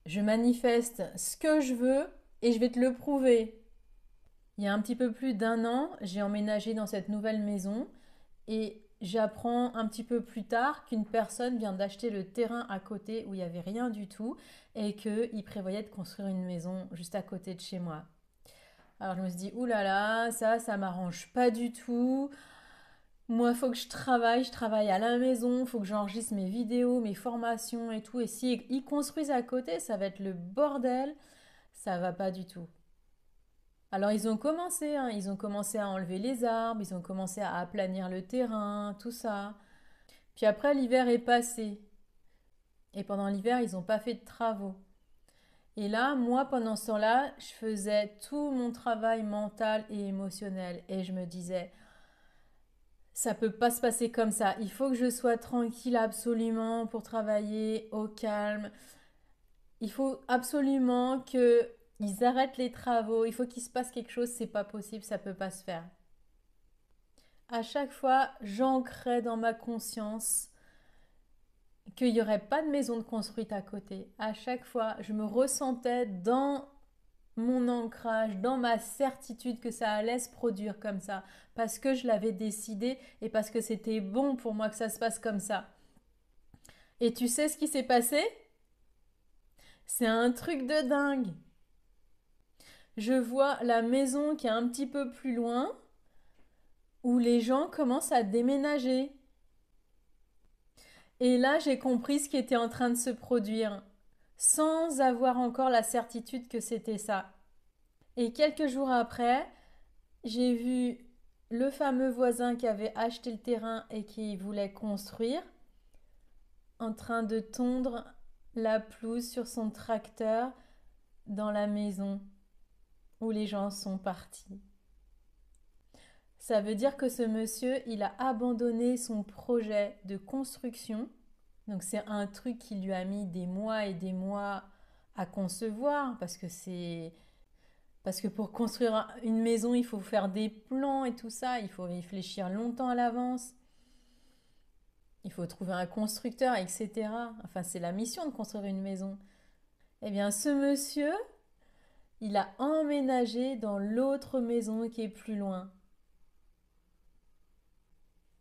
Je manifeste ce que je veux et je vais te le prouver. Il y a un petit peu plus d'un an, j'ai emménagé dans cette nouvelle maison et j'apprends un petit peu plus tard qu'une personne vient d'acheter le terrain à côté où il n'y avait rien du tout et qu'il prévoyait de construire une maison juste à côté de chez moi. Alors je me suis dit, ouh là là, ça m'arrange pas du tout. Moi, il faut que je travaille à la maison, il faut que j'enregistre mes vidéos, mes formations et tout. Et si ils construisent à côté, ça va être le bordel, ça va pas du tout. Alors ils ont commencé, hein, ils ont commencé à enlever les arbres, ils ont commencé à aplanir le terrain, tout ça. Puis après, l'hiver est passé. Et pendant l'hiver, ils n'ont pas fait de travaux. Et là, moi, pendant ce temps-là, je faisais tout mon travail mental et émotionnel. Et je me disais, ça peut pas se passer comme ça. Il faut que je sois tranquille absolument pour travailler au calme. Il faut absolument que ils arrêtent les travaux. Il faut qu'il se passe quelque chose. C'est pas possible. Ça peut pas se faire. À chaque fois, j'ancrais dans ma conscience qu'il n'y aurait pas de maison de construite à côté. À chaque fois, je me ressentais dans mon ancrage, dans ma certitude que ça allait se produire comme ça, parce que je l'avais décidé et parce que c'était bon pour moi que ça se passe comme ça. Et tu sais ce qui s'est passé? C'est un truc de dingue. Je vois la maison qui est un petit peu plus loin, où les gens commencent à déménager. Et là, j'ai compris ce qui était en train de se produire, sans avoir encore la certitude que c'était ça. Et quelques jours après, j'ai vu le fameux voisin qui avait acheté le terrain et qui voulait construire en train de tondre la pelouse sur son tracteur dans la maison où les gens sont partis. Ça veut dire que ce monsieur, il a abandonné son projet de construction. Donc c'est un truc qui lui a mis des mois et des mois à concevoir parce que pour construire une maison, il faut faire des plans et tout ça, il faut réfléchir longtemps à l'avance. Il faut trouver un constructeur, etc. Enfin, c'est la mission de construire une maison. Eh bien, ce monsieur, il a emménagé dans l'autre maison qui est plus loin.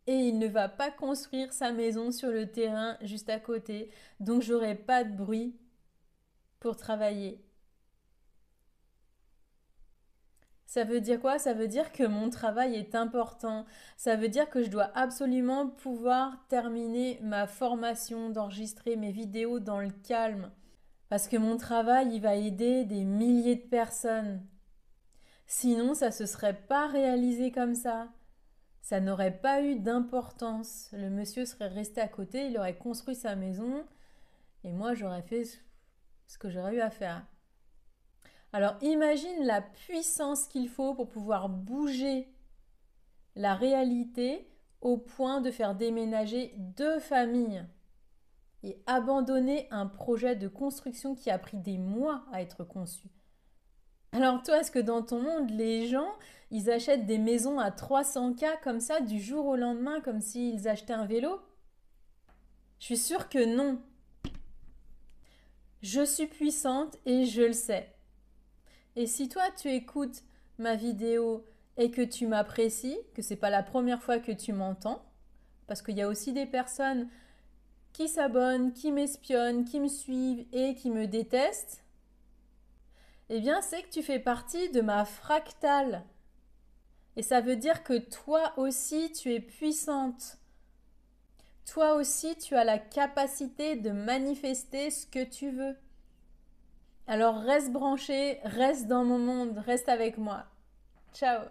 Et il ne va pas construire sa maison sur le terrain juste à côté. Donc, j'aurai pas de bruit pour travailler. Ça veut dire quoi? Ça veut dire que mon travail est important. Ça veut dire que je dois absolument pouvoir terminer ma formation, d'enregistrer mes vidéos dans le calme. Parce que mon travail, il va aider des milliers de personnes. Sinon, ça ne se serait pas réalisé comme ça. Ça n'aurait pas eu d'importance. Le monsieur serait resté à côté, il aurait construit sa maison et moi, j'aurais fait ce que j'aurais eu à faire. Alors imagine la puissance qu'il faut pour pouvoir bouger la réalité au point de faire déménager deux familles et abandonner un projet de construction qui a pris des mois à être conçu. Alors toi, est-ce que dans ton monde, les gens, ils achètent des maisons à 300K comme ça du jour au lendemain, comme s'ils achetaient un vélo? Je suis sûre que non. Je suis puissante et je le sais. Et si toi, tu écoutes ma vidéo et que tu m'apprécies, que c'est pas la première fois que tu m'entends, parce qu'il y a aussi des personnes qui s'abonnent, qui m'espionnent, qui me suivent et qui me détestent, eh bien, c'est que tu fais partie de ma fractale. Et ça veut dire que toi aussi, tu es puissante. Toi aussi, tu as la capacité de manifester ce que tu veux. Alors reste branché, reste dans mon monde, reste avec moi. Ciao